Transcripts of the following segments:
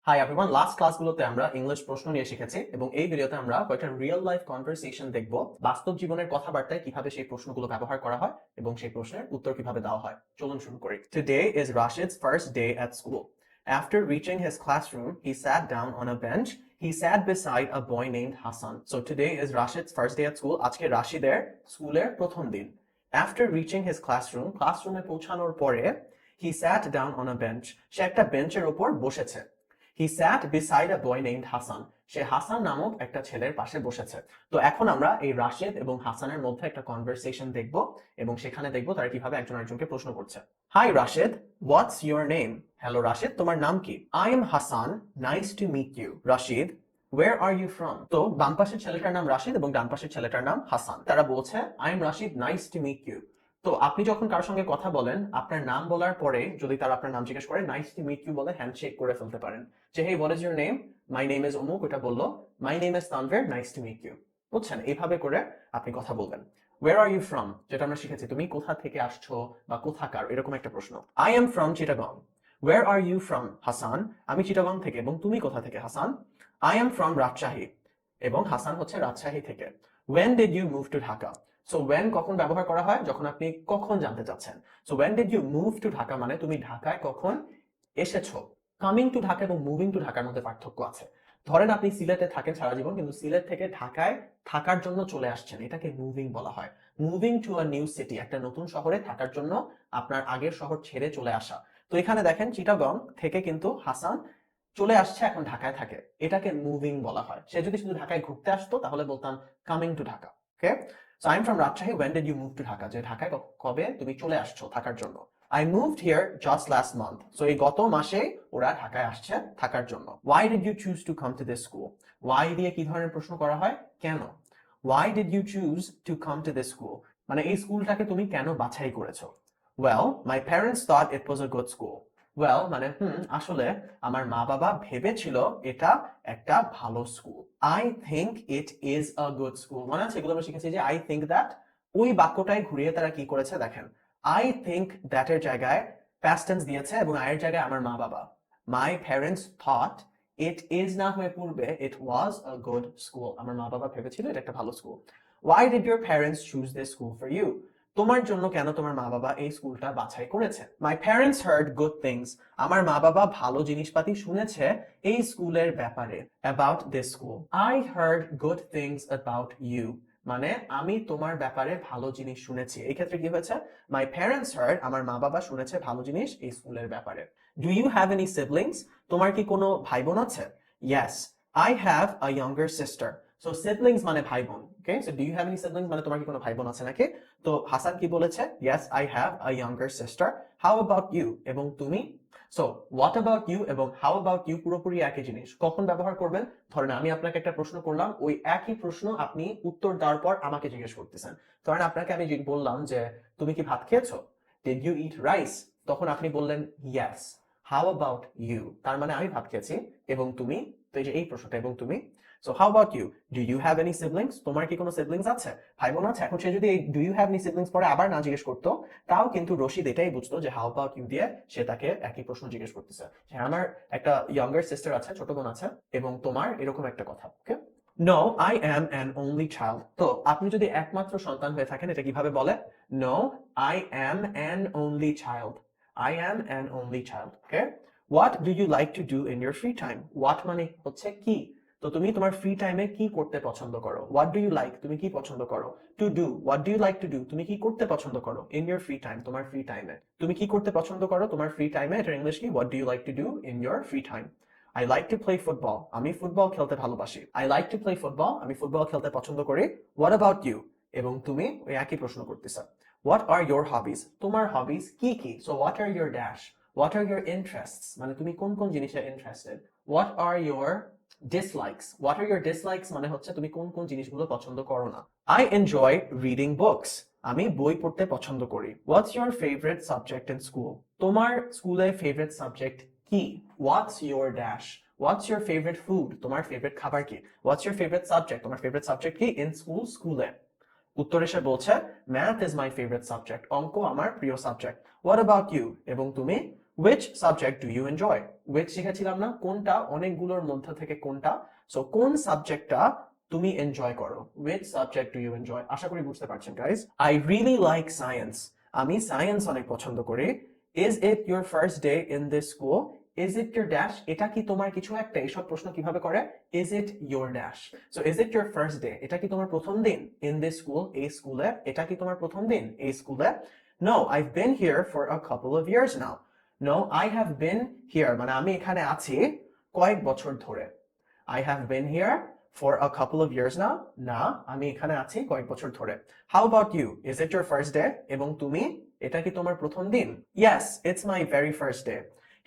Hi everyone, last ক্লাসগুলোতে আমরা English প্রশ্ন নিয়ে শিখেছি এবং এই ভিডিওতে আমরা কয়েকটা রিয়েল লাইফ কনভারসেশন দেখব, বাস্তব জীবনের কথাবার্তায় কিভাবে সেই প্রশ্নগুলো ব্যবহার করা হয় এবং সেই প্রশ্নের উত্তর কিভাবে দেওয়া হয়। চলুন শুরু করি। Today is Rashid's first day at school. After reaching his classroom, he sat down on a bench. He sat beside a boy named Hassan. So today is Rashid's first day at school. আজকে রাশিদের স্কুলের প্রথম দিন। After reaching his classroom, ক্লাসরুমে পৌঁছানোর পরে he sat down on a bench. সে একটা বেঞ্চের উপর বসেছে। He sat beside a boy named Hassan. সে হাসান নামক একটা ছেলের পাশে বসেছে। তো এখন আমরা এই রাশিদ এবং হাসানের মধ্যে একটা কনভারসেশন দেখব এবং সেখানে দেখব তারা কিভাবে একজন আরেকজনকে প্রশ্ন করছে। Hi Rashid, what's your name? Hello Rashid, তোমার নাম কি? I am Hasan, nice to meet you. Rashid, where are you from? তো বাম পাশের ছেলেটার নাম রাশিদ এবং ডান পাশের ছেলেটার নাম হাসান। তারা বলছে I am Rashid, nice to meet you. তো আপনি যখন কারোর সঙ্গে কথা বলেন, আপনার নাম বলার পরে যদি তারা আপনার নাম জিজ্ঞেস করে নাইস টু মিট ইউ বলে হ্যান্ডশেক করে ফেলতে পারেন। যে hey what is your name? My name is অমুক। ওটা বললো my name is Tanvir, nice to meet you. বুঝছেন? এইভাবে করে আপনি কথা বলবেন। Where are you from? যেটা আমরা শিখেছি, তুমি কোথা থেকে আসছো বা কোথাকার, এরকম একটা প্রশ্ন। I am from Chittagong. Where are you from? Hasan, আমি চিটাগং থেকে। এবং তুমি কোথা থেকে Hasan? I am from Rajshahi. এবং হাসান হচ্ছে রাজশাহী থেকে। When did you move to Dhaka? So when কখন ব্যবহার করা হয়? যখন আপনি কখন জানতে চাচ্ছেন। So when did you move to Dhaka মানে তুমি ঢাকায় কখন এসেছো। কামিং টু ঢাকা এবং মুভিং টু ঢাকার মধ্যে পার্থক্য আছে। ধরেন আপনি সিলেটে থাকেন সারা জীবন, কিন্তু সিলেট থেকে ঢাকায় থাকার জন্য চলে আসছেন, এটাকে মুভিং বলা হয়। Moving to a new city, একটা নতুন শহরে থাকার জন্য আপনার আগের শহর ছেড়ে চলে আসা। তো এখানে দেখেন চিটাগং থেকে কিন্তু হাসান চলে আসছে, এখন ঢাকায় থাকে, এটাকে মুভিং বলা হয়। সে যদি শুধু ঢাকায় ঘুরতে আসতো তাহলে বলতাম coming to Dhaka. Okay, so I am from Rajshahi, when did you move to Dhaka, যে ঢাকায় কবে তুমি চলে আসছো থাকার জন্য। I moved here just last month. So এই গত মাসে ওরা ঢাকায় আসছে থাকার জন্য। Why did you choose to come to this school? Why দিয়ে কি ধরনের প্রশ্ন করা হয়? কেন? Why did you choose to come to this school? মানে এই স্কুলটাকে তুমি কেন বাছাই করেছো? Well, my parents thought it was a good school. Well মানে আসলে আমার মা বাবা ভেবেছিল এটা একটা ভালো school. I think it is a good school. মনে আছে এগুলো আমরা শিখেছি যে I think that, ওই বাক্যটাই ঘুরিয়ে তারা কি করেছে দেখেন। I think that এর জায়গায় past tense দিয়েছে এবং I এর জায়গায় আমার মা বাবা। My parents thought, it is না হয়ে পূর্বে it was a good school. আমার মা বাবা ভেবেছিল এটা একটা ভালো school. Why did your parents choose this school for you? তোমার জন্য কেন তোমার মা বাবা এই স্কুলটা বাছাই করেছে? My parents heard good things. আমার মা বাবা ভালো জিনিসপাতি শুনেছে এই স্কুলের ব্যাপারে। About this school. I heard good things about you. মানে আমি তোমার ব্যাপারে ভালো জিনিস শুনেছি। এই ক্ষেত্রে কি হয়েছে? My parents heard, আমার মা বাবা শুনেছে ভালো জিনিস এই স্কুলের ব্যাপারে। Do you have any siblings? তোমার কি কোনো ভাই বোন আছে? Yes, I have a younger sister. So siblings মানে ভাই বোন। Okay, so do you have any siblings মানে তোমার কি কোনো ভাই বোন আছে নাকি? তো হাসান কি বলেছে? Yes, I have a younger sister. How about you? এবং তুমি? সো হোয়াট অ্যাবাউট ইউ এবং হাউ অ্যাবাউট ইউ পুরোপুরি একই জিনিস। কখন ব্যবহার করবেন? ধরেন আমি আপনাকে একটা প্রশ্ন করলাম, ওই একই প্রশ্ন আপনি উত্তর দেওয়ার পর আমাকে জিজ্ঞেস করতেছেন। ধরেন আপনাকে আমি বললাম যে তুমি কি ভাত খেয়েছো? Did you eat rice? তখন আপনি বললেন ইয়েস। হাউ অ্যাবাউট ইউ, তার মানে আমি ভাত খেয়েছি এবং তুমি, তো এই যে এই প্রশ্নটা এবং তুমি। So how about you, do you have any siblings? তোমার কি কোনো সিবলিংস আছে, ভাই বোন আছে? এখন সে যদি এই do you have any siblings পরে আবার না জিজ্ঞেস করতো, তাও কিন্তু রশিদ এটাই বুঝতো যে হাউ অ্যাবাউট ইউ দিয়ে সে তাকে একই প্রশ্ন জিজ্ঞেস করতেছে। হ্যাঁ, আমার একটা ইয়াঙ্গার সিস্টার আছে, ছোট বোন আছে, এবং তোমার এরকম একটা কথা। Okay, no I am an only child. তো আপনি যদি একমাত্র সন্তান হয়ে থাকেন, এটা কিভাবে বলে? No I am an only child. I am an only child. Okay, what do you like to do in your free time? What মানে হচ্ছে কি। তো তুমি তোমার ফ্রি টাইমে কি করতে পছন্দ করো? হোয়াট ডু ইউ লাইক, তুমি কি পছন্দ করো? To do, what do you like to do, তুমি কি করতে পছন্দ করো? ইন ইউর ফ্রি টাইম, তোমার ফ্রি টাইমে তুমি কি করতে পছন্দ করো তোমার ফ্রি টাইমে? এটার ইংলিশ কি? What do you like to do in your free time. I like to play football, আমি ফুটবল খেলতে ভালোবাসি। I like to play football, আমি ফুটবল খেলতে পছন্দ করি। হোয়াট অ্যাবাউট ইউ, এবং তুমি ওই একই প্রশ্ন করতেছ। হোয়াট আর ইউর হবিজ, তোমার হবিজ কি কি? So what are your dash, what are your interests, মানে তুমি কোন কোন জিনিসে interested. What are your dislikes, what are your dislikes মানে হচ্ছে তুমি কোন কোন জিনিসগুলো পছন্দ করো না। I enjoy reading books, আমি বই পড়তে পছন্দ করি। What's your favorite subject in school, তোমার স্কুলে ফেভারিট সাবজেক্ট কি? What's your dash, what's your favorite food, তোমার ফেভারিট খাবার কি? What's your favorite subject, তোমার ফেভারিট সাবজেক্ট কি? In school, স্কুলে। উত্তর এসে বলছে math is my favourite subject, অঙ্ক আমার প্রিয় সাবজেক্ট। What about you, এবং তুমি? which subject do you enjoy? which শিখেছিলাম না, কোনটা, অনেকগুলোর মধ্যে থেকে কোনটা। সো কোন সাবজেক্টটা তুমি এনজয় করো, which subject do you enjoy? আশা করি বুঝতে পারছেন guys. I really like science, আমি সায়েন্স অনেক পছন্দ করি। Is it your first day in this school? Is it your dash? এটা কি তোমার কিছু একটা, এইসব প্রশ্ন কিভাবে করে? Is it your dash? So is it your first day? এটা কি তোমার প্রথম দিন in this school? এই স্কুলে। এটা কি তোমার প্রথম দিন এই স্কুলে? No, I've been here for a couple of years now. No, I have been here মানে আমি এখানে আছি কয়েক বছর ধরে। I have been here for a couple of years now. না, আমি এখানে আছি কয়েক বছর ধরে। How about you? Is it your first day? এবং তুমি, এটা কি তোমার প্রথম দিন? Yes, it's my very first day.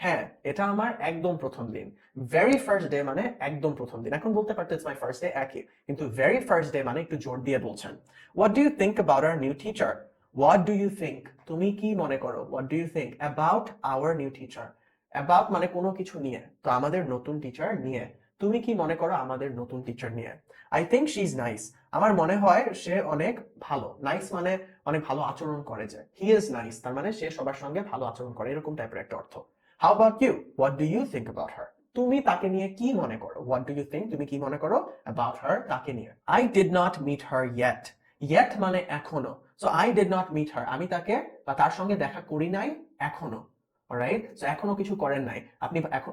হ্যাঁ, এটা আমার একদম প্রথম দিন। ভেরি ফার্স্ট ডে মানে একদম প্রথম দিন। এখন বলতে পারতো ইটস মাই ফার্স্ট ডে একই, কিন্তু ভেরি ফার্স্ট ডে মানে একটু জোর দিয়ে বলছেন। What do you think about our new teacher? What do you think, তুমি কি মনে করো? What do you think about our new teacher? About মানে কোনো কিছু নিয়ে, তো আমাদের নতুন টিচার নিয়ে। তুমি কি মনে করো আমাদের নতুন টিচার নিয়ে? I think she is nice, আমার মনে হয় সে অনেক ভালো। নাইস মানে অনেক ভালো আচরণ করে, যে হি ইজ নাইস তার মানে সে সবার সঙ্গে ভালো আচরণ করে, এরকম টাইপের একটা অর্থ। How about you? What do you think about her? তুমি তাকে নিয়ে কি মনে করো? What do you think? তুমি কি মনে করো about her? তাকে নিয়ে। I did not meet her yet. Yet মানে এখনো। So I did not meet her. আমি তাকে বা তার সঙ্গে দেখা করি নাই এখনো। Alright? So এখনো কিছু করেন নাই।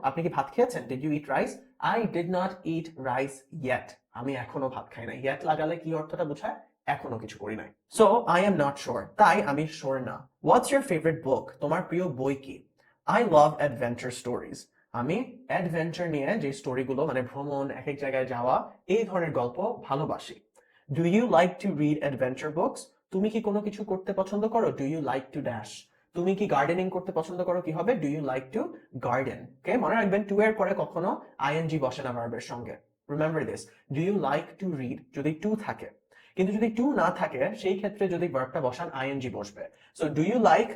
আপনি কি ভাত খেয়েছেন? Did you eat rice? I did not eat rice yet. আমি এখনো ভাত খাই নাই। Yet লাগালে কি অর্থটা বোঝায়? এখনো কিছু করি নাই। So I am not sure. তাই আমি sure না। What's your favorite book? তোমার প্রিয় বই কি? I love adventure stories. আমি অ্যাডভেঞ্চার নিয়ে যে স্টোরিগুলো মানে ভ্রমণ, এক এক জায়গায় যাওয়া, এই ধরনের গল্প ভালোবাসি। Do you like to read adventure books? তুমি কি কোনো কিছু করতে পছন্দ করো? Do you like to dash? তুমি কি গার্ডেনিং করতে পছন্দ করো? কি হবে? Do you like to garden? ওকে, মনে রাখবেন টু এর পরে কখনো ing বসে না ভার্বের সঙ্গে। Remember this. Do you like to read যদি টু থাকে, কিন্তু যদি টু না থাকে সেই ক্ষেত্রে যদি ভার্বটা বসান ing বসবে। So do you like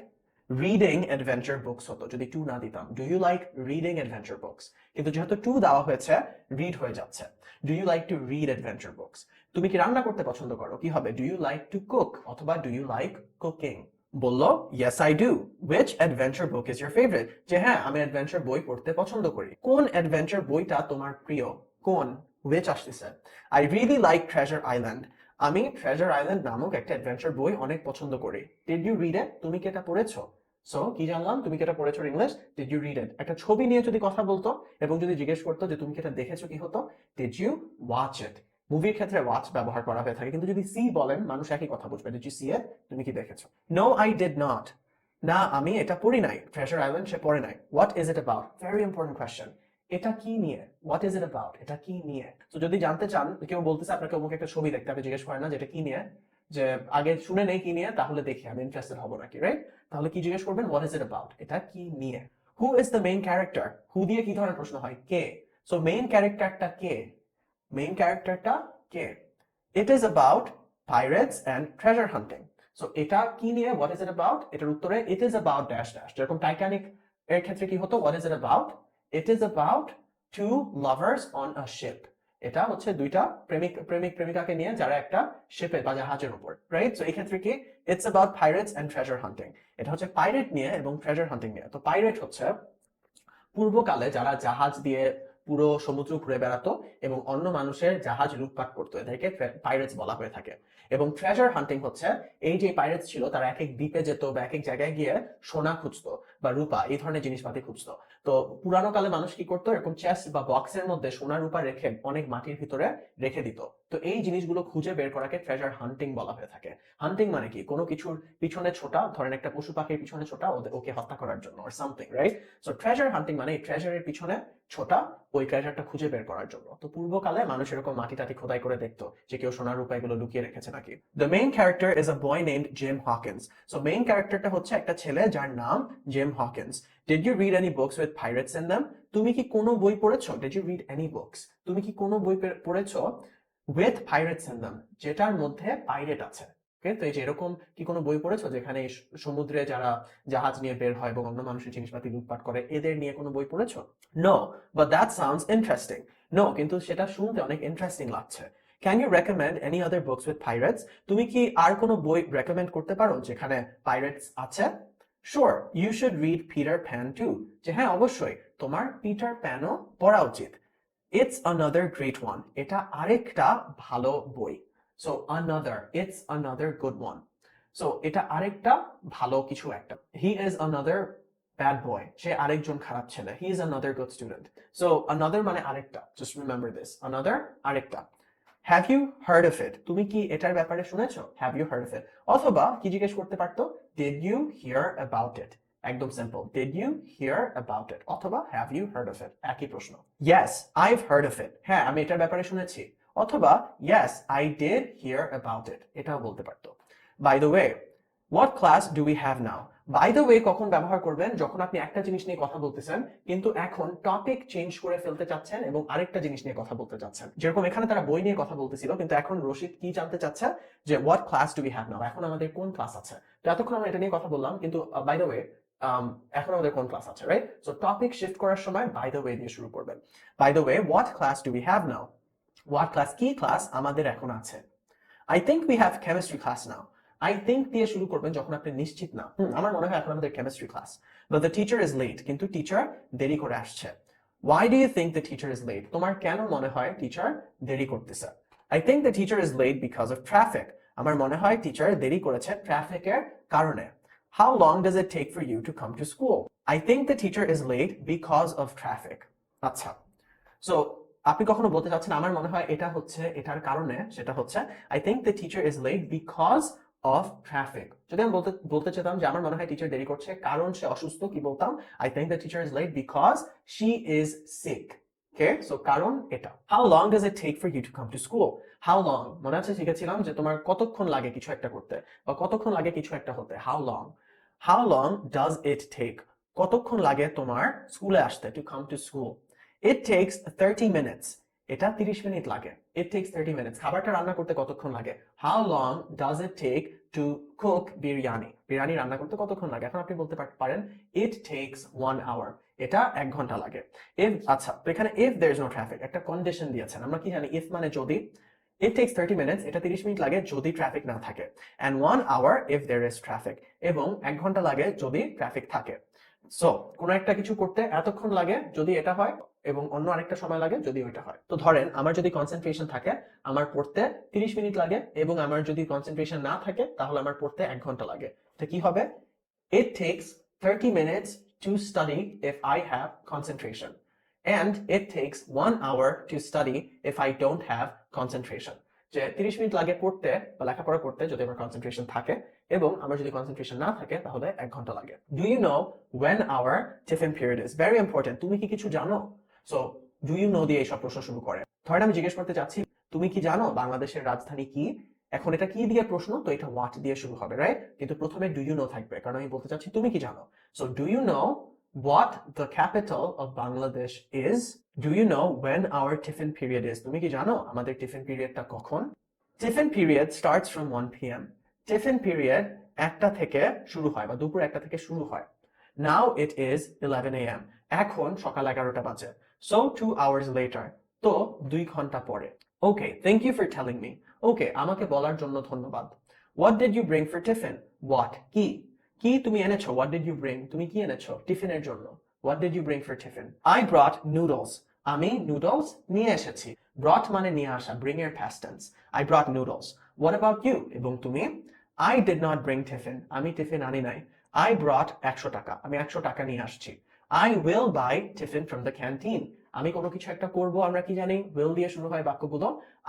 reading adventure books হতো যদি টু না দিতাম। Do you like reading adventure books, কিন্তু যেহেতু টু দেওয়া হয়েছে রিড হয়ে যাচ্ছে। Do you like to read adventure books. তুমি কি রান্না করতে পছন্দ করো? কি হবে? Do you like to cook অথবা ডু ইউ লাইক কুকিং। বললো yes I do. Which adventure book is your favourite? যে হ্যাঁ, আমি অ্যাডভেঞ্চার বই পড়তে পছন্দ করি। কোন অ্যাডভেঞ্চার বইটা তোমার প্রিয়? কোন, হুইচ আসতেছে। I really like Treasure Island. আমি ট্রেজার আইল্যান্ড নামক একটা অ্যাডভেঞ্চার বই অনেক পছন্দ করি। Did you read it? তুমি কি এটা পড়েছো? সো কি জানলাম? তুমি কি এটা পড়েছো English? Did you read it? একটা ছবি নিয়ে যদি কথা বলতো এবং যদি জিজ্ঞেস করতো যে তুমি কি এটা দেখেছো, কি হতো? Did you watch it? মুভির ক্ষেত্রে ওয়াচ ব্যবহার করা হয়ে থাকে, কিন্তু যদি সি বলেন মানুষ একই কথা বুঝবে। Did you see it? তুমি কি দেখেছো? No I did not. না, আমি এটা পড়ি নাই। ট্রেজার আইল্যান্ড সে পড়ে নাই। What is it about? Very important question. এটা কি নিয়ে? What is it about? এটা কি নিয়ে? তো যদি জানতে চান, কেউ বলতেছে আপনাকে অমুক একটা ছবি দেখতে, আপনি জিজ্ঞেস করেন না যে এটা কি নিয়ে, যে আগে শুনে নেই কি নিয়ে, তাহলে দেখি আমি ইন্টারেস্টেড হবো নাকি, রাইট? তাহলে কি জিজ্ঞেস করবেন? What is it about? এটা কি নিয়ে। Who is the main character? Who দিয়ে কি ধরনের প্রশ্ন হয়? কে। সো মেইন ক্যারেক্টারটা কে? মেইন ক্যারেক্টারটা কে? It is about pirates and treasure hunting. So এটা কি নিয়ে? What is it about? এটার উত্তরে it is about dash dash. যেরকম টাইটানিক এর ক্ষেত্রে কি হতো? What is it about? It is about two lovers on a ship. এটা হচ্ছে দুইটা প্রেমিকাকে নিয়ে যারা একটা শিপে বা জাহাজের উপর, রাইট? সো এই ক্ষেত্রে কি? It's about pirates and treasure hunting. এটা হচ্ছে পাইরেট নিয়ে এবং ট্রেজার হান্টিং নিয়ে। তো পাইরেট হচ্ছে পূর্বকালে যারা জাহাজ দিয়ে পুরো সমুদ্র ঘুরে বেড়াতো এবং অন্য মানুষের জাহাজ লুটপাট করতো, এদেরকে পাইরেটস বলা হয়ে থাকে। এবং ট্রেজার হান্টিং হচ্ছে এই যে পাইরেটস ছিল তারা এক এক দ্বীপে যেত বা এক এক জায়গায় গিয়ে সোনা খুঁজতো বা রূপা, এই ধরনের জিনিসপাতি খুঁজতো। তো পুরানো কালে মানুষ কি করতো? এরকম চেস্ট বা বক্সের মধ্যে সোনা রূপা রেখে অনেক মাটির ভিতরে রেখে দিত। তো এই জিনিসগুলো খুঁজে বের করাকে ট্রেজার হান্টিং বলা হয়ে থাকে। হান্টিং মানে কি? কোনো কিছুর পিছনে ছোটা, ধরেন একটা পশু পাখির পিছনে ছোটা ওকে হত্যা করার জন্য, or something, right? So treasure hunting মানে ট্রেজারের পিছনে ছোটা, ওই ট্রেজারটা খুঁজে বের করার জন্য। তো পূর্বকালে মানুষ এরকম মাটি টাটি খোদাই করে দেখতো যে কেউ সোনার রূপা এগুলো লুকিয়ে রেখেছে নাকি। The main character is a boy named Jim Hawkins. So main ক্যারেক্টারটা হচ্ছে একটা ছেলে যার নাম Jim Hawkins. Did you read any books with pirates in them? তুমি কি কোনো বই পড়েছো? Did you read any books? তুমি কি কোনো বই পড়েছো উইথ পাইরেটস ইন দেম, যেটার মধ্যে পাইরেট আছে। ওকে, তো এই যে এরকম কি কোনো বই পড়েছো যেখানে সমুদ্রে যারা জাহাজ নিয়ে বের হয় এবং অন্য মানুষের জিনিসপাতি লুটপাট করে, এদের নিয়ে কোনো বই পড়েছো? No, but that sounds interesting. No, কিন্তু সেটা শুনতে অনেক ইন্টারেস্টিং লাগছে। Can you recommend any other books with pirates? তুমি কি আর কোনো বই রেকমেন্ড করতে পারো যেখানে পাইরেটস আছে? Sure, you should read Peter Pan too. যে হ্যাঁ অবশ্যই তোমার পিটার প্যানও পড়া উচিত। It's another great one. এটা আরেকটা ভালো বই। So another, it's another good one. So এটা আরেকটা ভালো কিছু একটা। He is another bad boy. সে আরেকজন খারাপ ছেলে। He is another good student. So another মানে আরেকটা। Just remember this. Another আরেকটা। Have you heard of it? তুমি কি এটার ব্যাপারে শুনেছো? Have you heard of it? অথবা কি জিজ্ঞেস করতে পারতো? Did you hear about it? একদম simple. Did you hear about it? অথবা have you heard of it? একই প্রশ্ন। Yes, I've heard of it. হ্যাঁ, আমি এটার ব্যাপারে শুনেছি। অথবা yes, I did hear about it. এটাও বলতে পারতো। By the way, what class do we have now? By the way কখন ব্যবহার করবেন? যখন আপনি একটা জিনিস নিয়ে কথা বলতেছেন কিন্তু এখন টপিক চেঞ্জ করে ফেলতে চাচ্ছেন এবং আরেকটা জিনিস নিয়ে কথা বলতে চাচ্ছেন। যেরকম এখানে তারা বই নিয়ে কথা বলতেছিল কিন্তু এখন রশিদ কি জানতে চাচ্ছে যে what class do we have নাও, এখন আমাদের কোন ক্লাস আছে। তো এতক্ষণ আমরা এটা নিয়ে কথা বললাম কিন্তু বাই দ্য ওয়ে এখন আমাদের কোন ক্লাস আছে, রাইট? সো টপিক শিফট করার সময় বাই দ্য ওয়ে দিয়ে শুরু করবেন। By the way what class do we have now, what class কি ক্লাস আমাদের এখন আছে। I think we have chemistry class now. I think দিয়ে শুরু করবেন যখন আপনি নিশ্চিত না। আমার মনে হয় এখন আমাদের chemistry class. But the teacher is late. কিন্তু টিচার দেরি করে আসছে। Why do you think the teacher is late? তোমার কেন মনে হয় টিচার দেরি করতেছে? I think the teacher is late because of traffic. আমার মনে হয় টিচার দেরি করেছে ট্রাফিকের কারণে। How long does it take for you to come to school? I think the teacher is late because of traffic. আচ্ছা। So আপনি কখনো বলতে চাচ্ছেন আমার মনে হয় এটা হচ্ছে এটার কারণে, সেটা হচ্ছে I think the teacher is late because of traffic. যদি আমি বলতে চাইতাম যে আমার মনে হয় টিচার দেরি করছে কারণ সে অসুস্থ, কি বলতাম? I think the teacher is late because she is sick. Okay, so কারণ এটা। How long does it take for you to come to school? How long মনে আছে শিখেছিলাম যে তোমার কতক্ষণ লাগে কিছু একটা করতে বা কতক্ষণ লাগে কিছু একটা হতে। How long? How long does it take? কতক্ষণ লাগে তোমার স্কুলে আসতে, to come to school? It takes 30 minutes. এটা 30 মিনিট লাগে। It takes 30 minutes. খাবারটা রান্না করতে কতক্ষণ লাগে? How long does it take to cook biryani? Biryani রান্না করতে কতক্ষণ লাগে? এখন আপনি বলতে পারেন it takes 1 hour. এটা 1 ঘন্টা লাগে। আচ্ছা, তো এখানে if there is no traffic একটা কন্ডিশন দিয়েছেন। আমরা কি জানি if মানে যদি। It takes 30 minutes. এটা 30 মিনিট লাগে যদি ট্রাফিক না থাকে। And 1 hour if there is traffic. এবং 1 ঘন্টা লাগে যদি ট্রাফিক থাকে। সো কোন একটা কিছু করতে এতক্ষণ লাগে যদি এটা হয় এবং অন্য আরেকটা সময় লাগে যদি ওইটা হয়। তো ধরেন আমার যদি কনসেন্ট্রেশন থাকে আমার পড়তে 30 মিনিট লাগে এবং আমার যদি কনসেন্ট্রেশন না থাকে তাহলে আমার পড়তে 1 ঘন্টা লাগে। তো কি হবে? It takes 30 minutes to study if I have concentration and it takes 1 hour to study if I don't have concentration. যে 30 মিনিট লাগে পড়তে বা লেখাপড়া করতে যদি আমার কনসেন্ট্রেশন থাকে এবং আমার যদি কনসেন্ট্রেশন না থাকে তাহলে 1 ঘন্টা লাগে। Do you know when our tiffin period is? Very important. তুমি কি কিছু জানো? So do you know দিয়ে এইসব প্রশ্ন শুরু করে। ধরেন আমি জিজ্ঞেস করতে চাচ্ছি তুমি কি জানো বাংলাদেশের রাজধানী কি? এখন এটা কি দিয়ে প্রশ্ন, তো এটা what দিয়ে শুরু হবে, রাইট? কিন্তু প্রথমে do you know থাকবে কারণ আমি বলতে চাচ্ছি তুমি কি জানো। So do you know what the capital of Bangladesh is? Do you know when our tiffin period is? তুমি কি জানো আমাদের টিফিন পিরিয়ডটা কখন? Tiffin period starts from 1 p.m. Tiffin period 1টা থেকে শুরু হয় বা দুপুর 1টা থেকে শুরু হয়। Now it is 11 a.m. এখন সকাল 11টা বাজে। So 2 hours later. তো 2 ঘন্টা পরে। Okay, thank you for telling me. Okay, আমাকে বলার জন্য ধন্যবাদ। What did you bring for tiffin? What? কি? কি তুমি এনেছো? What did you bring? তুমি কি এনেছো টিফিনের জন্য? What did you bring for tiffin? I brought noodles. আমি নুডলস নিয়ে এসেছি। Brought মানে নিয়ে আসা, bring এর past tense. I brought noodles. What about you? এবং তুমি? I did not bring tiffin. আমি টিফিন আনি নাই। I brought 100 টাকা। আমি 100 টাকা নিয়ে আসছি। I will buy tiffin from the canteen. আমি কোনো কিছু একটা করব, আমরা কি জানি will দিয়ে শুরু হয় বাক্যগুলো।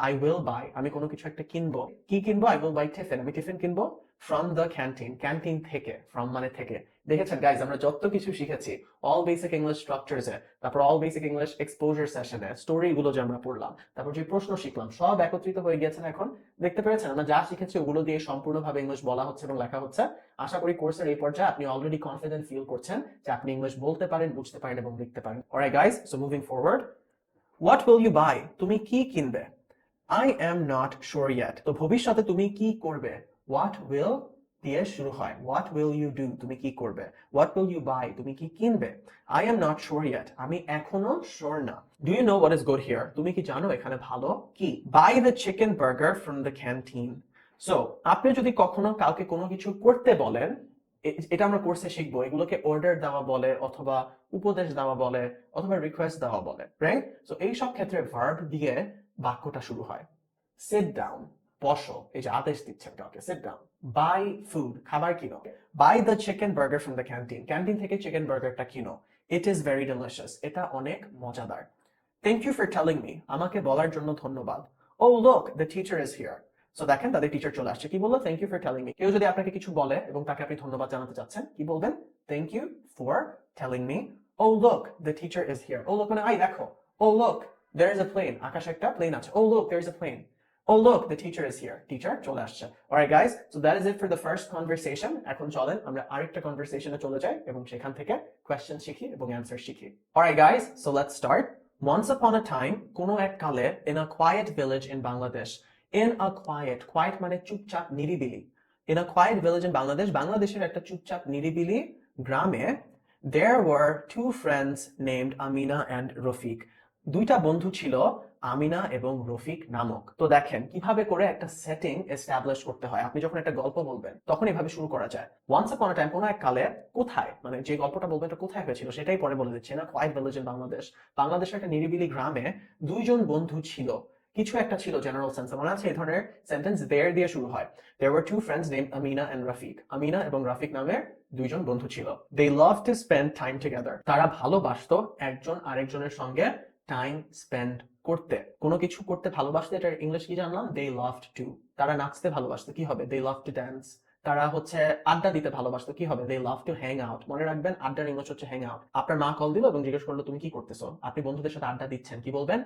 I will buy, আমি কোনো কিছু একটা কিনবো। কি কিনবো? I will buy tiffin. আমি টিফিন কিনবো from the canteen. ক্যান্টিন থেকে, from মানে থেকে। দেখেছেন গাইজ আমরা যত কিছু শিখেছি অল বেসিক ইংলিশ স্ট্রাকচারস এ, তারপর অল বেসিক ইংলিশ এক্সপোজার সেশনে স্টোরি গুলো যে আমরা পড়লাম, তারপর যে প্রশ্ন শিখলাম সব একত্রিত হয়ে গিয়েছেন। এখন দেখতে পেরেছেন আমরা যা শিখেছি ওগুলো দিয়ে সম্পূর্ণভাবে ইংলিশ বলা হচ্ছে এবং লেখা হচ্ছে। আশা করি কোর্সের এই পর্যায়ে আপনি অলরেডি কনফিডেন্ট ফিল করছেন যে আপনি ইংলিশ বলতে পারেন, বুঝতে পারেন এবং লিখতে পারেন। Alright guys, so moving forward, what will you buy? তুমি কি কিনবে? I am not sure yet. তো ভবিষ্যতে তুমি কি করবে? What will দিয়ে শুরু হয়। What will you do? তুমি কি করবে? What will you buy? তুমি কি কিনবে? I am not sure yet. আমি এখনো sure না। Do you know what is good here? তুমি কি জানো এখানে ভালো কি? Buy the chicken burger from the canteen. So আপনি যদি কখনো কাউকে কোনো কিছু করতে বলেন এটা আমরা কোর্সে শিখবো, এগুলোকে অর্ডার দেওয়া বলে অথবা উপদেশ দেওয়া বলে অথবা রিকোয়েস্ট দেওয়া বলে, রাইট? সো এই সব ক্ষেত্রে ভার্ব দিয়ে বাক্যটা শুরু হয়। সিট ডাউন, বসো, এই যে আদেশ দিচ্ছেন কাউকে, সিট ডাউন। বাই ফুড, খাবার কিনো। Buy the chicken burger from the canteen, canteen থেকে চিকেন বার্গারটা কিনো। ইট ইজ ভেরি ডেলিশিয়াস, এটা অনেক মজাদার। Thank you for telling me, আমাকে বলার জন্য ধন্যবাদ। Oh look, the teacher is here. So দেখেন তাদের টিচার চলে আসছে। কি বললো? Thank you for telling me. কেউ যদি আপনাকে কিছু বলে এবং তাকে আপনি ধন্যবাদ জানাতে চাচ্ছেন, কি বলবেন? Thank you for telling me. Oh look, the teacher is here. Oh look মানে আই দেখো। Oh look, there is a plane, আকাশে একটা প্লেন আছে। Oh look, there is a plane. Oh look, the teacher is here. Teacher চলে আসছে। Alright guys, so that is it for the first conversation. এখন চলেন আমরা আরেকটা কনভারসেশনে চলে যাই এবং সেখান থেকে কোয়েশ্চেন শিখি এবং অ্যানসার শিখি। Alright guys, so let's start. Once upon a time, কোনো এক কালে, in a quiet village in Bangladesh. In a quiet মানে চুপচাপ নিরিবিলি। In a quiet village in Bangladesh, বাংলাদেশের একটা চুপচাপ নিরিবিলি গ্রামে, there were two friends named Amina and Rafiq. দুইটা বন্ধু ছিল, আমিনা এবং রফিক নামক। তো দেখেন কিভাবে করে একটা সেটিং এস্টাবলিশ করতে হয়। আপনি যখন একটা গল্প বলবেন তখন এভাবে শুরু করা যায়। ওয়ান্স আপন আ টাইম, কোনো এক কালে, কোথায় মানে যে গল্পটা বলবেন এটা কোথায় হয়েছিল সেটাই পরে বলে দিচ্ছে না। কোয়াইট ভিলেজ ইন বাংলাদেশ, বাংলাদেশের একটা নিরিবিলি গ্রামে দুইজন বন্ধু ছিল। কিছু একটা ছিল জেনারেল সেন্স, মনে আছে এই ধরনের সেন্টেন্স দেয়ার দিয়ে শুরু হয়। There were two friends named Amina and Rafiq. Amina এবং রাফিক নামের দুইজন বন্ধু ছিল। They loved to spend time together. তারা ভালোবাসতো একজন আরেকজনের সঙ্গে টাইম স্পেন্ড করতে। কোনো কিছু করতে ভালোবাসতে, এটার ইংলিশ কি জানলাম? They loved to. তারা নাচতে ভালোবাসতো, কি হবে? They loved to dance. তারা হচ্ছে আড্ডা দিতে ভালোবাসতো, কি হবে? They loved to hang out. মনে রাখবেন আড্ডার ইংলিশ হচ্ছে hang out. আপনার মা কল দিল এবং জিজ্ঞেস করলো তুমি কি করতেছো, আপনি বন্ধুদের সাথে আড্ডা দিচ্ছেন, কি বলবেন?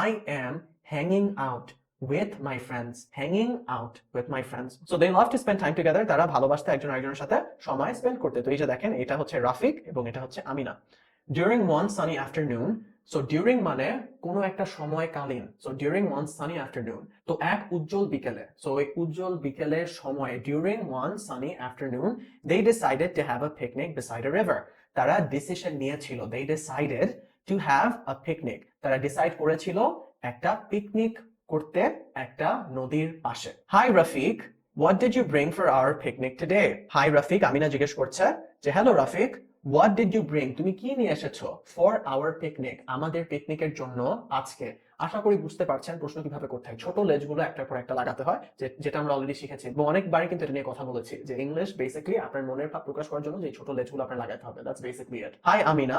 I am hanging out with my friends. Hanging out with my friends. So they love to spend time together. তারা ভালোবাসতো একজন আরেকজনের সাথে সময় স্পেন্ড করতে। তো এই যে দেখেন এটা হচ্ছে রাফিক এবং এটা হচ্ছে Amina. During one sunny afternoon. So during মানে কোনো একটা সময়কালীন। So during one sunny afternoon. তো এক উজ্জ্বল বিকেলে। So এই উজ্জ্বল বিকেলের সময়ে, during one sunny afternoon, they decided to have a picnic beside a river. তারা ডিসিশন নিয়েছিল, they decided to have a picnic. তারা ডিসাইড করেছিল একটা পিকনিক করতে একটা নদীর পাশে। Hi Rafiq, what did you bring for our picnic today? Hi Rafiq, Amina জিজ্ঞেস করছে যে hello Rafiq, what did you bring? তুমি কি নিয়ে এসেছো? For our picnic, আমাদের পিকনিকের জন্য আজকে। আশা করি বুঝতে পারছেন প্রশ্ন কিভাবে করতে হয়। ছোট লেজগুলো একটার পর একটা লাগাতে হয়, যেটা আমরা অলরেডি শিখেছি এবং অনেকবারই কিন্তু এটা নিয়ে কথা বলেছি যে ইংলিশ বেসিক্যালি আপনার মনের ভাব প্রকাশ করার জন্য যে ছোট লেজগুলো আপনার লাগাতে হবে। That's basically it. Hi Amina,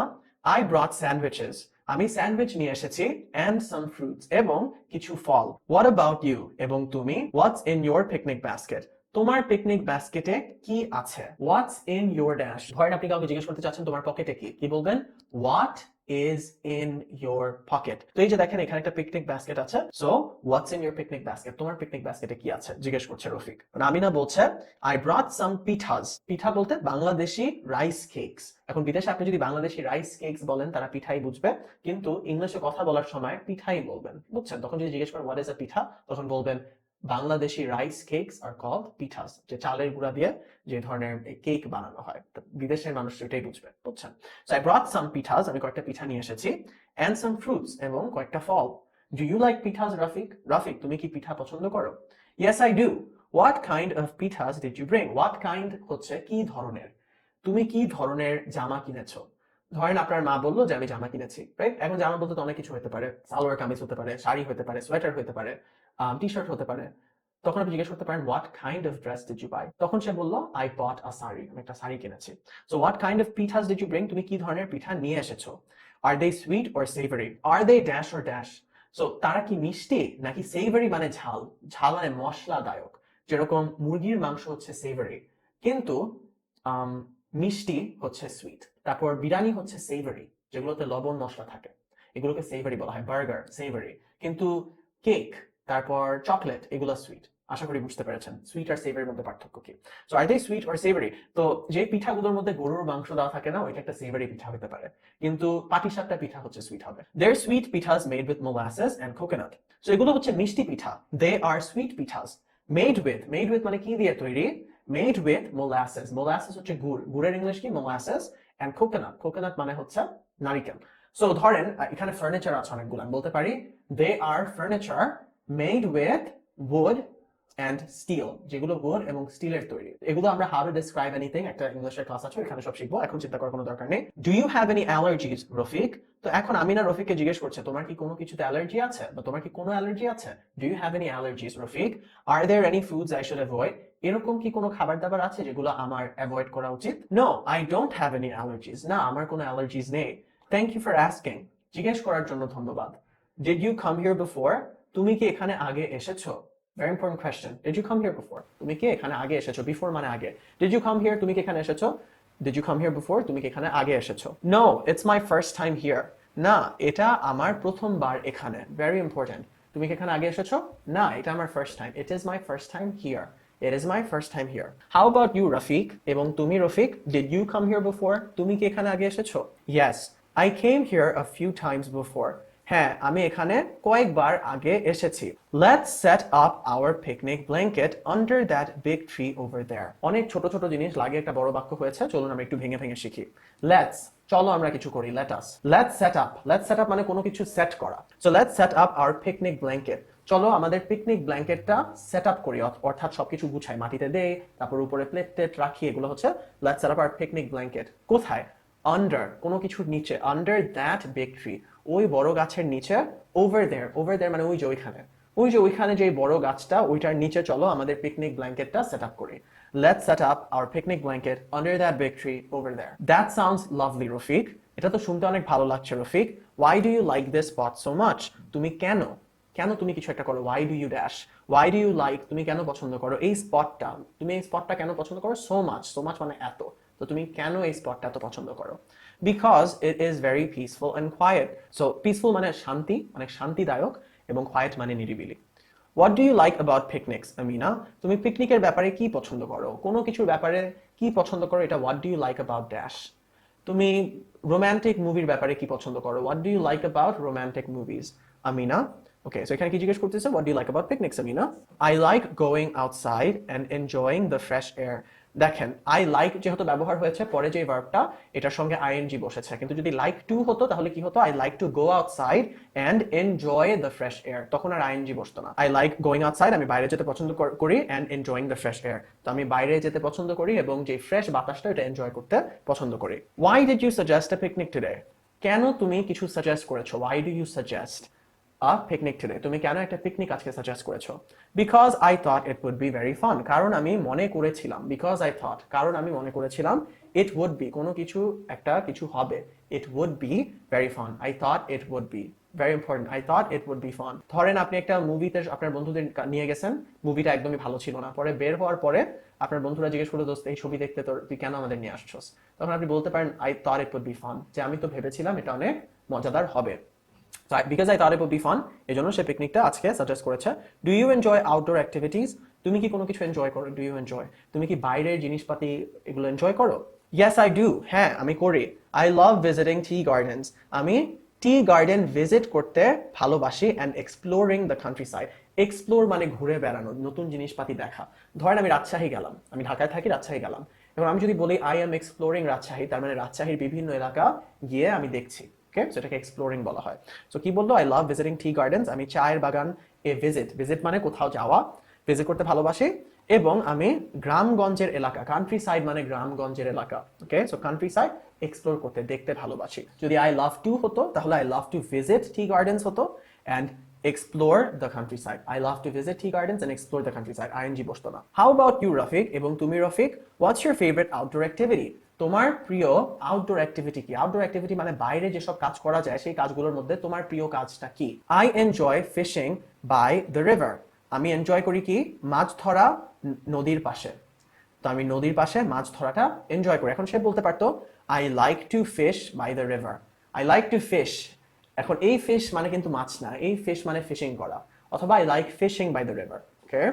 I brought sandwiches. আমি স্যান্ডউইচ নিয়ে এসেছি and some fruits, এবং কিছু ফল। What about you? এবং তুমি? What's in your picnic basket? তোমার পিকনিক বাস্কেটে কি আছে? What's in your dash? ধরেন আপনি কাউকে জিজ্ঞেস করতে চাচ্ছেন তোমার পকেটে কি বলবেন? What is in your pocket? তো এই যে দেখেন এখানে একটা পিকনিক বাস্কেট আছে। So what's in your picnic basket? তোমার পিকনিক বাস্কেটে কি আছে জিজ্ঞেস করছে রফিক। আমিনা বলছে I brought some pitas. পিঠা বলতে বাংলাদেশি রাইস কেকস। এখন বিদেশে আপনি যদি বাংলাদেশি রাইস কেকস বলেন তারা পিঠাই বুঝবে, কিন্তু ইংলিশে কথা বলার সময় পিঠাই বলবেন, বুঝছেন? তখন যদি জিজ্ঞেস করেন what is a পিঠা, তখন বলবেন Bangladeshi rice cakes are called pithas, যে চালের গুঁড়া দিয়ে যে ধরনের কেক বানানো হয়। বিদেশের মানুষ এটাই বুঝবে, বুঝছেন? সো আই ব্রট সাম পিঠাস, আমি কয়েকটা পিঠা নিয়ে এসেছি, এন্ড সাম ফ্রুটস, এবং কয়েকটা ফল। Do you like pithas Rafiq? Rafiq তুমি কি পিঠা পছন্দ করো? Yes I do. What kind of pithas did you bring? What kind হচ্ছে কি ধরনের। তুমি কি ধরনের জামা কিনেছো? ধরেন আপনার মা বললো যে আমি জামা কিনেছি, রাইট? এখন জামা বলতে তো অনেক কিছু হতে পারে, সালোয়ার কামিজ হতে পারে, শাড়ি হতে পারে, সোয়েটার হতে পারে, টি শার্ট হতে পারে। তখন আপনি জিজ্ঞেস করতে পারেন what kind of dress did you buy? তখন সে বললো আই বট আ শাড়ি, আমি একটা শাড়ি কিনেছি। So what kind of pithas did you bring? তুমি কি ধরনের পিঠা নিয়ে এসেছো? Are they sweet or savoury? Are they dash or dash? So তারা কি মিষ্টি নাকি সেভারি মানে ঝাল? ঝাল মানে মশলাদায়ক। যেরকম মুরগির মাংস হচ্ছে সেভারি, কিন্তু মিষ্টি হচ্ছে সুইট। তারপর বিরিয়ানি হচ্ছে সেভারি, যেগুলোতে লবণ মশলা থাকে, এগুলোকে সেভারি বলা হয়। বার্গার সেভারি, কিন্তু কেক তারপর চকলেট এগুলো সুইট। আশা করি বুঝতে পেরেছেন সুইট আর সেভারির মধ্যে পার্থক্য কি। So are they sweet or savoury? তো যে পিঠাগুলোর মধ্যে গরুর মাংস দেওয়া থাকে না, ওইটা একটা সেভারি পিঠা হতে পারে, কিন্তু পাটিসাপটা পিঠা হচ্ছে সুইট হবে। They're sweet pitas made with molasses and coconut. So এগুলো হচ্ছে মিষ্টি পিঠা। They are sweet pitas made with মানে কি দিয়ে তৈরি? Made with molasses. molasses হচ্ছে গুড়, গুড়ের ইংলিশ কি? molasses, and coconut মানে হচ্ছে নারিকেল। সো ধরেন এখানে ফার্নিচার আছে অনেকগুলো, আমি বলতে পারি they are furniture made with wood and steel, যেগুলো wood এবং স্টিলের তৈরি। এগুলো আমরা how to describe anything একটা ইংলিশের ক্লাস আছে, এখানে সব শিখবো, এখন চিন্তা করার কোনো দরকার নেই। Do you have any allergies, Rafiq? তো এখন আমিনা রফিককে জিজ্ঞেস করছে তোমার কি কোনো কিছুতে অ্যালার্জি আছে, বা তোমার কি কোনো অ্যালার্জি আছে? Do you have any allergies, Rafiq? Are there any foods I should avoid? এরকম কি কোনো খাবার দাবার আছে যেগুলো আমার অ্যাভয়েড করা উচিত? No, I don't have any allergies. না, আমার কোনো অ্যালার্জিস নেই। Thank you for asking. জিজ্ঞেস করার জন্য ধন্যবাদ। Did you come here before? তুমি কি এখানে আগে এসেছো? Very important question. Did you come here before? তুমি কি এখানে আগে এসেছো? Before মানে আগে। Did you come here? তুমি কি এখানে এসেছো? Did you come here before? তুমি কি এখানে আগে এসেছো? No, it's my first time here. না, এটা আমার প্রথমবার এখানে। Very important. তুমি কি এখানে আগে এসেছো? না, এটা আমার first time. It is my first time here. It is my first time here. How about you, Rafiq? এবং তুমি Rafiq, did you come here before? তুমি কি এখানে আগে এসেছো? Yes, I came here a few times before. হ্যাঁ, আমি এখানে কয়েকবার আগে এসেছি। Let's set up our picnic blanket under that big tree over there. অনেক ছোট ছোট জিনিস লাগে একটা বড় বাক্য হয়েছে, চলুন আমরা একটু ভেঙে ভেঙে শিখি। Let's, চলো আমরা কিছু করি, let us. Let's set up. Let's set up মানে কোনো কিছু সেট করা। So let's set up our picnic blanket. চলো আমাদের পিকনিক ব্ল্যাঙ্কেটটা সেট আপ করি, অর্থাৎ সবকিছু গুছাই, মাটিতে দেই, তারপর উপরে প্লেট টেট রাখি, এগুলো হচ্ছে let's set up our picnic blanket. কোথায়? আন্ডার, কোনো কিছুর নিচে, আন্ডার দ্যাট বিগ ট্রি, ওই বড় গাছের নিচে, ওভার দেয়ার মানে ওই যে ওইখানে, ওই যে ওইখানে যে বড় গাছটা, ওইটার নিচে চলো আমাদের পিকনিক ব্ল্যাঙ্কেটটা সেট আপ করি। Let's set up our picnic blanket under that big tree over there. That sounds lovely, Rafiq. এটা তো শুনতে অনেক ভালো লাগছে, Rafiq. Why do you like this spot so much? তুমি কেন তুমি কিছু একটা করো, why do you dash, why do you like, তুমি কেন পছন্দ করো এই স্পটটা, তুমি এই স্পটটা কেন পছন্দ করো? so much মানে এত, তো তুমি কেন এই স্পটটা এত পছন্দ করো? because it is very peaceful and quiet. so peaceful মানে শান্তি, মানে শান্তিদায়ক, এবং quiet মানে নিরিবিলি। what do you like about picnics, Amina? তুমি পিকনিকের ব্যাপারে কি পছন্দ করো, কোনো কিছুর ব্যাপারে কি পছন্দ করো, এটা what do you like about dash। তুমি রোমান্টিক মুভির ব্যাপারে কি পছন্দ করো, what do you like about romantic movies, Amina? Okay, so এখানে কি জিজ্ঞেস করতেছে, what do you like about picnics, Amina? I like going outside and enjoying the fresh air. দেখেন, I like যেহেতু ব্যবহার হয়েছে, পরে যে ভার্বটা এটার সঙ্গে ing বসেছে, কিন্তু যদি like to হতো তাহলে কি হতো? I like to go outside and enjoy the fresh air, তখন আর ing বসতো না। I like going outside, আমি বাইরে যেতে পছন্দ করি, and enjoying the fresh air, তো আমি বাইরে যেতে পছন্দ করি এবং যে ফ্রেশ বাতাসটা এটা এনজয় করতে পছন্দ করি। Why did you suggest a picnic today? কেন তুমি কিছু সাজেস্ট করেছো? Why do you suggest a picnic today? তুমি কেন একটা পিকনিক আজকে সাজেস্ট করেছো? Because I thought it would be very fun. কারণ আমি মনে করেছিলাম, because I thought, কারণ আমি মনে করেছিলাম, it would be, কোনো কিছু একটা কিছু হবে, it would be very fun. I thought it would be, very important, I thought it would be fun. ধরেন আপনি একটা মুভিতে আপনার বন্ধুদের নিয়ে গেছেন, মুভিটা একদমই ভালো ছিল না, পরে বের হওয়ার পরে আপনার বন্ধুরা জিজ্ঞেস করলো, দোস্ত এই ছবি দেখতে তুই কেন আমাদের নিয়ে আসছস? তখন আপনি বলতে পারেন, I thought it would be fun, যে আমি তো ভেবেছিলাম এটা অনেক মজাদার হবে। because I thought it would be fun, এজন্য সে পিকনিকটা আজকে সাজেস্ট করেছে। Do you enjoy outdoor activities? তুমি কি কোনো কিছু এনজয় করো? Do you enjoy? তুমি কি বাইরের জিনিসপাতি এগুলো এনজয় করো? Yes, I do. হ্যাঁ, আমি করি। I love visiting tea gardens. আমি টি গার্ডেন ভিজিট করতে ভালোবাসি and exploring the countryside. Explore মানে ঘুরে বেড়ানো, নতুন জিনিসপাতি দেখা। ধরেন আমি রাজশাহী গেলাম, আমি ঢাকায় থাকি, রাজশাহী গেলাম, এবং আমি যদি বলি I am exploring রাজশাহী, তার মানে রাজশাহীর বিভিন্ন এলাকা গিয়ে আমি দেখছি। Okay, so এটাকে এক্সপ্লোরিং বলা হয়। সো কি বললো? I love visiting T gardens, আমি চায়ের বাগান ভিজিট মানে কোথাও যাওয়া, ভিজিট করতে ভালোবাসি, এবং আমি গ্রামগঞ্জের এলাকা, কান্ট্রি সাইড মানে গ্রামগঞ্জের এলাকা, ওকে, সো কান্ট্রি সাইড এক্সপ্লোর করতে, দেখতে ভালোবাসি। যদি আই লাভ টু হতো তাহলে I love to visit T gardens হতো and explore the countryside. I love to visit tea gardens and explore the countryside. ing বসতো না। How about you, Rafiq? এবং তুমি Rafiq, what's your favorite outdoor activity? তোমার প্রিয় outdoor activity কি? Outdoor activity মানে বাইরে যেসব কাজ করা যায় সেই কাজগুলোর মধ্যে তোমার প্রিয় কাজটা কি? I enjoy fishing by the river. আমি এনজয় করি কি? মাছ ধরা নদীর পাশে। তো আমি নদীর পাশে মাছ ধরাটা এনজয় করি। এখন সে বলতে পারতো I like to fish by the river. I like to fish. এখন এই ফিশ মানে কিন্তু মাছ না, এই ফিশ মানে ফিশিং করা, অথবা I like fishing by the river. Okay?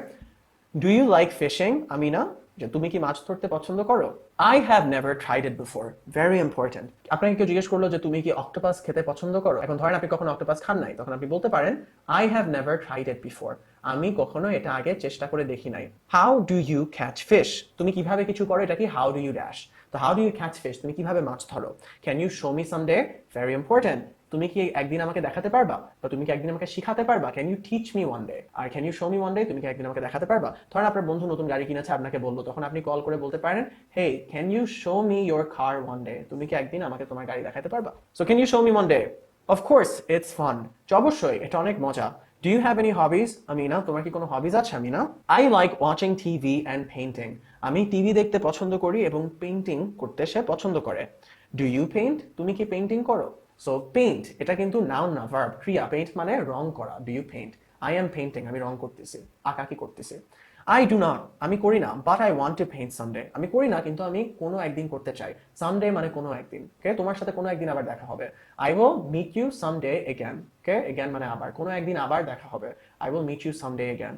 Do you like fishing, Amina? যে তুমি কি মাছ ধরতে পছন্দ করো? I have never tried it before. Very important. আপনাকে কেউ জিজ্ঞেস করলো যে তুমি কি অক্টোপাস খেতে পছন্দ করো? এখন ধরেন আপনি কখনো অক্টোপাস খান নাই, তখন আপনি বলতে পারেন I have never tried it before. আমি কখনো এটা আগে চেষ্টা করে দেখি নাই। How do you catch fish? তুমি কিভাবে কিছু করো, এটা কি how do you dash? তো how do you catch fish? তুমি কিভাবে মাছ ধরো? Can you show me someday? Very important. তুমি কি একদিন আমাকে দেখাতে পারবা, বা তুমি কি একদিন আমাকে শিখাতে পারবা? Can you teach me one day? আর can you show me one day, তুমি কি একদিন আমাকে দেখাতে পারবা? ধরেন আপনার বন্ধু নতুন গাড়ি কিনেছে, আপনাকে বললো, তখন আপনি কল করে বলতে পারেন, hey can you show me your car one day? তুমি কি একদিন আমাকে তোমার গাড়ি দেখাতে পারবা? So can you show me one day? Of course it's fun. অবশ্যই এটা অনেক মজা। Do you have any hobbies? Amina, তোমার কি কোনো হবিজ আছে? Amina, I like watching TV and painting. আমি টিভি দেখতে পছন্দ করি এবং পেইন্টিং করতে সে পছন্দ করে। Do you paint? তুমি কি পেইন্টিং করো? সো পেইন্ট এটা কিন্তু নাউন না, ভার্ব, ক্রিয়া। পেইন্ট মানে রং করা। Do you paint? I am painting, আমি রং করতেছি, আঁকাকি করতেছি। আই ডু নট, আমি করি না, but I want two paint someday. আমি করি না কিন্তু আমি কোনো একদিন করতে চাই। সামডে মানে কোনো একদিন। ওকে, তোমার সাথে কোনো একদিন আবার দেখা হবে। I will meet you someday again. Okay, again মানে আবার, কোনো একদিন আবার দেখা হবে। I will meet you someday again.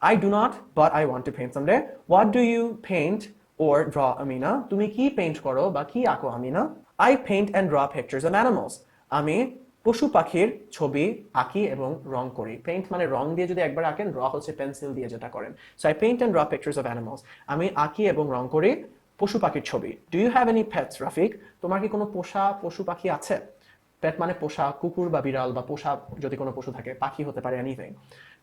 I do not, but I want to paint someday. What do you paint or draw, Amina? তুমি কি পেইন্ট করো বা কি আঁকো, Amina? I paint and draw pictures of animals. আমি পশু পাখির ছবি আঁকি এবং রং করি। পেইন্ট মানে রং দিয়ে যদি একবার আঁকেন, ড্র হচ্ছে পেন্সিল দিয়ে যেটা করেন। So I paint and draw pictures of animals. আমি আঁকি এবং রং করি পশু পাখির ছবি। Do you have any pets, Rafiq? তোমার কি কোনো পোষা পশু পাখি আছে? পেট মানে পোষা, কুকুর বা বিড়াল বা পোষা যদি কোনো পশু থাকে, পাখি হতে পারে, anything.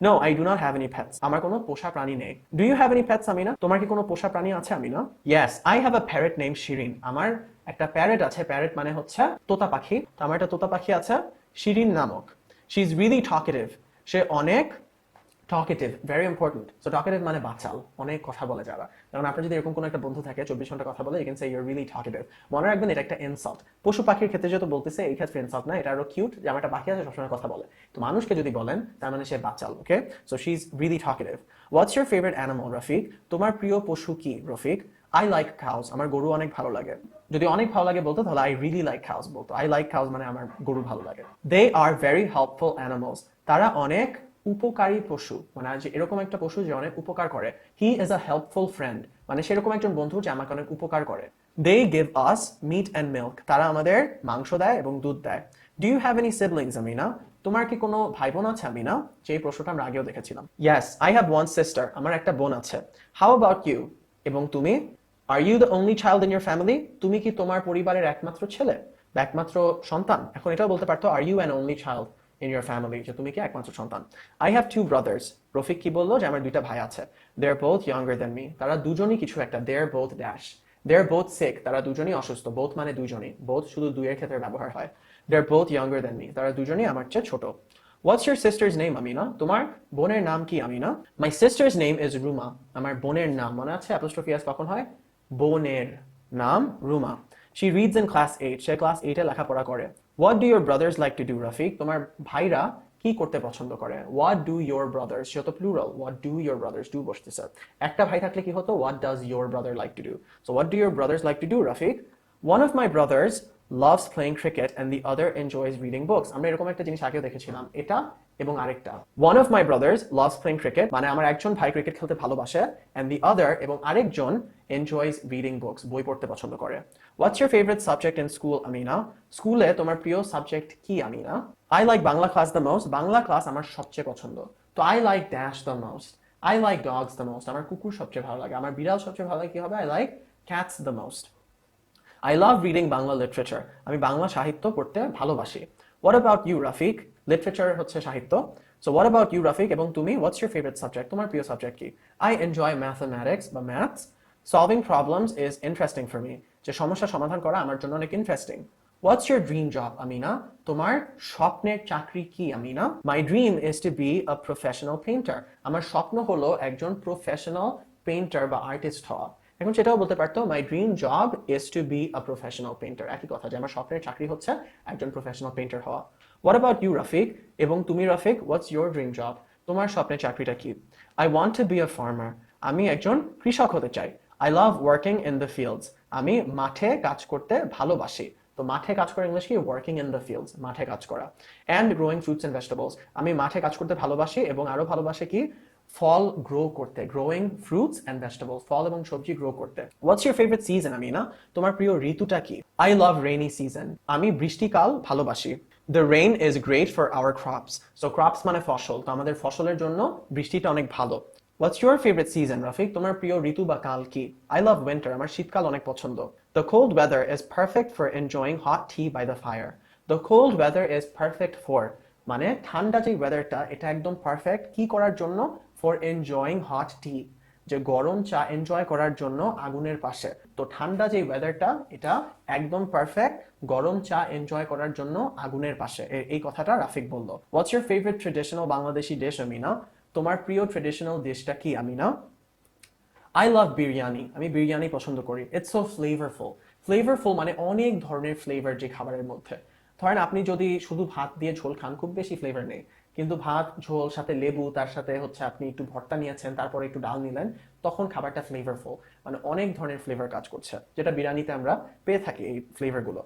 No, I do not have any pets. আমার কোনো পোষা প্রাণী নেই। Do you have any pets, Amina? তোমার কি কোনো পোষা প্রাণী আছে, Amina? Yes, I have a parrot name Shirin. আমার একটা প্যারেট আছে। প্যারেট মানে হচ্ছে তোতা পাখি। তো আমার একটা তোতা পাখি আছে শিরিন নামক। She is really talkative. সে অনেক talkative, very important. So talkative মানে বাচাল, অনেক কথা বলে যারা। কারণ আপনার যদি এরকম কোনো একটা বন্ধু থাকে 24 ঘন্টা কথা বলে, you can say you are really talkative. মনে রাখবেন এটা একটা ইনসাল্ট। পশু পাখির ক্ষেত্রে যেহেতু বলতেছে, এই ক্ষেত্রে ইনসাল্ট না, এটা আরো কিউট যে আমার একটা পাখি আছে সবসময় কথা বলে। তো মানুষকে যদি বলেন তার মানে সে বাচাল। Okay, so she is really talkative. What's your favourite animal, Rafiq? তোমার প্রিয় পশু কি, রফিক? I like cows. আমার গরু অনেক ভালো লাগে। যদি অনেক ভালো লাগে বলতো তাহলে আই রিয়েলি লাইক কাউস বলতো। আই লাইক কাউস মানে আমার গরু ভালো লাগে। দে আর ভেরি হেল্পফুল অ্যানিমালস। তারা অনেক উপকারী পশু, মানে যে এরকম একটা পশু যে অনেক উপকার করে। He is a helpful friend, মানে সেরকম একজন বন্ধু যে আমাকে অনেক উপকার করে। They give us meat and milk. তারা আমাদের মাংস দেয় এবং দুধ দেয়। Do you have any siblings, Amina? তোমার কি কোনো ভাই বোন আছে, আমিনা? যে প্রশ্নটা আমরা আগেও দেখেছিলাম। Yes, I have one sister. আমার একটা বোন আছে। How about you? এবং তুমি? Are you the only child in your family? তুমি কি তোমার পরিবারের একমাত্র ছেলে বা একমাত্র সন্তান? এখন এটাও বলতে পারতো, are you an only child in your family, যে তুমি কি একমাত্র সন্তান। I have two brothers. Rafiq কি বললো যে আমার দুইটা ভাই আছে। They are both younger than me. তারা দুজনই কিছু একটা। They are both dash. They are both sick. তারা দুজনই অসুস্থ। বোথ মানে দুজনই। বোথ শুধু দুইয়ের ক্ষেত্রে ব্যবহার হয়। দে are both younger than me. তারা দুজনই আমার চেয়ে ছোট। What's your sisters name, Amina? তোমার বোনের নাম কি, Amina? My sisters name is Ruma. আমার বোনের নাম, মনে আছে অ্যাপোস্ট্রফি এস কখন হয়? বোনের নাম Ruma. She reads in class 8। সে ক্লাস 8-এ লেখাপড়া করে। What do your brothers like to do, Rafiq? তোমার ভাইরা কি করতে পছন্দ করে? হোয়াট ডু ইউর ব্রাদার্স, সে তো plural. What do your brothers, do বসতেছে। একটা ভাই থাকলে কি হতো? What does your brother like to do. So what do your brothers like to do, Rafiq? One of my brothers loves playing cricket and the other enjoys reading books. আমরা এরকম একটা জিনিস আগেও দেখেছিলাম, এটা এবং আরেকটা। One of my brothers loves playing cricket, মানে আমার একজন ভাই ক্রিকেট খেলতে ভালোবাসে, and the other এবং আরেকজন enjoys reading books, বই পড়তে পছন্দ করে। What's your favorite subject in school, Amina? স্কুলে তোমার প্রিয় সাবজেক্ট কি, Amina? I like Bangla class the most. Bangla class আমার সবচেয়ে পছন্দ। তো I like dash the most. I like dogs the most. আমার কুকুর সবচেয়ে ভালো লাগে। আমার বিড়াল সবচেয়ে ভালো লাগে কি হবে? I like cats the most. I love reading Bangla literature. আমি বাংলা সাহিত্য পড়তে ভালোবাসি। What about you, Rafiq? Literature হচ্ছে সাহিত্য। So what about you, Rafiq? এবং তুমি, what's your favorite subject? তোমার প্রিয় সাবজেক্ট কি? I enjoy mathematics বা maths. Solving problems is interesting for me. যে সমস্যা সমাধান করা আমার জন্য অনেক interesting. What's your dream job, Amina? তোমার স্বপ্নের চাকরি কি, Amina? My dream is to be a professional painter. আমার স্বপ্ন হলো একজন প্রফেশনাল পেইন্টার বা আর্টিস্ট হওয়া। এখন সেটাও বলতে পারতো, my dream job is to be a professional painter. একই কথা, যে আমার স্বপ্নের চাকরি হচ্ছে একজন প্রফেশনাল পেইন্টার হওয়া। What about you, Rafiq? এবং তুমি, Rafiq, what's your dream job? তোমার স্বপ্নের চাকরিটা কি? I want to be a farmer. আমি একজন কৃষক হতে চাই। I love working in the fields. আমি মাঠে কাজ করতে ভালোবাসি। তো মাঠে কাজ করা ইংলিশ কি? ওয়ার্কিং ইন দ্য ফিল্ডস, মাঠে কাজ করা। And growing fruits and vegetables. আমি মাঠে কাজ করতে ভালোবাসি এবং আরো ভালোবাসি কি? ফল গ্রো করতে। গ্রোয়িং ফ্রুটস অ্যান্ড ভেজিটেবলস, ফল এবং সবজি গ্রো করতে। হোয়াটস ইউর ফেভারিট সিজন, আমিনা? তোমার প্রিয় ঋতুটা কি? I love rainy season. আমি বৃষ্টিকাল ভালোবাসি। The rain is great for our crops. So crops মানে ফসল, তো আমাদের ফসলের জন্য বৃষ্টিটা অনেক ভালো। হোয়াটস ইউর ফেভারিট সিজন, রফিক? তোমার প্রিয় ঋতু বা কাল কি? I love winter. আমার শীতকাল অনেক পছন্দ। The cold weather is perfect for enjoying hot tea by the fire. The cold weather is perfect for, মানে ঠান্ডা যে ওয়েদারটা এটা একদম পারফেক্ট কি করার জন্য? ফর এনজয়িং হট টি, যে গরম চা এনজয় করার জন্য আগুনের পাশে। তো ঠান্ডা যে ওয়েদারটা এটা একদম পারফেক্ট গরম চা এনজয় করার জন্য আগুনের পাশে। এই কথাটা রাফিক বললো। হোয়াটস your favourite traditional Bangladeshi dish Amina? তোমার প্রিয় ট্রেডিশনাল ডিশটা কি আমিনা? আই লাভ বিরিয়ানি, আমি বিরিয়ানি পছন্দ করি। It's so flavourful. ফ্লেভারফুল মানে অনেক ধরনের ফ্লেভার যে খাবারের মধ্যে। ধরেন আপনি যদি শুধু ভাত দিয়ে ঝোল খান খুব বেশি ফ্লেভার নেই, কিন্তু ভাত ঝোল সাথে লেবু তার সাথে হচ্ছে আপনি একটু ভর্তা নিয়েছেন তারপরে একটু ডাল নিলেন, তখন খাবারটা ফ্লেভারফুল, মানে অনেক ধরনের ফ্লেভার কাজ করছে, যেটা বিরিয়ানিতে আমরা পেয়ে থাকি এই ফ্লেভারগুলো।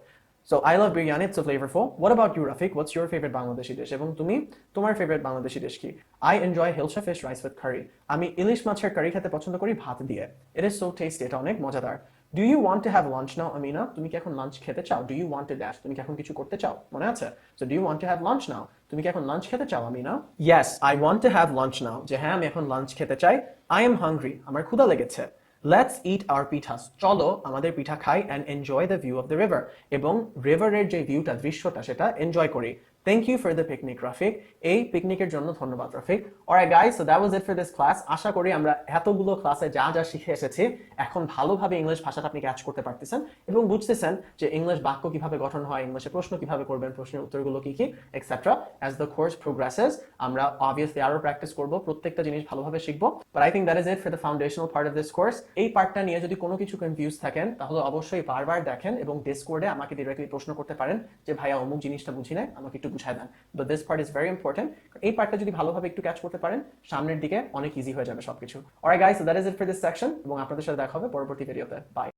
So I love biryani, it's so flavourful. What about you Rafiq? What's your favourite Bangladeshi dish? এবং তুমি, তোমার ফেভারিট বাংলাদেশি ডিশ কি? I enjoy hilsa fish rice with curry, আমি ইলিশ মাছের কারি খেতে পছন্দ করি ভাত দিয়ে। ইট ইজ সো টেস্টি, এটা অনেক মজাদার। Do you want to have lunch now Amina? তুমি কি এখন লাঞ্চ খেতে চাও? Do you want to dash, তুমি কি এখন কিছু করতে চাও? মনে আছে? So do you want to have lunch now, তুমি কি এখন লাঞ্চ খেতে চাও Amina? Yes I want to have lunch now, যে হ্যাঁ আমি এখন লাঞ্চ খেতে চাই। আই এম হাংরি, আমার ক্ষুধা লেগেছে। লেটস ইট আওয়ার পিঠাস, চলো আমাদের পিঠা খাই and enjoy the view of the river, এবং রিভারের যে ভিউটা দৃশ্যটা সেটা এনজয় করি। Thank you for the picnic Rafiq, এই পিকনিকের জন্য ধন্যবাদ রাফিক। Alright guys, so that was it for this class. আশা করি আমরা এতগুলো ক্লাসে যা যা শিখে এসেছি এখন ভালোভাবে ইংলিশ ভাষাটা আপনি ক্যাচ করতে পারতেছেন এবং বুঝতেছেন যে ইংলিশ বাক্য কিভাবে গঠন হয়, ইংলিশে প্রশ্ন কিভাবে করবেন, প্রশ্নের উত্তরগুলো কি কি etcetera. As the course progresses আমরা অবভিয়াসলি আরো প্র্যাকটিস করব, প্রত্যেকটা জিনিস ভালোভাবে শিখবো। But I think that is it for the foundational part of this course. এই পার্টটা নিয়ে যদি কোনো কিছু কনফিউজ থাকেন তাহলে অবশ্যই বারবার দেখেন এবং ডিসকর্ডে আমাকে ডিরেক্টলি প্রশ্ন করতে পারেন যে ভাইয়া অমুক জিনিসটা বুঝি নাই, আমাকে একটু বুঝায় দেন। But this part is very important. এই পার্টটা যদি ভালোভাবে একটু ক্যাচ করতে পারেন সামনের দিকে অনেক ইজি হয়ে যাবে সবকিছু। Alright guys, so that is it for this section এবং আপনাদের সাথে দেখা হবে পরবর্তী ভিডিওতে। বাই।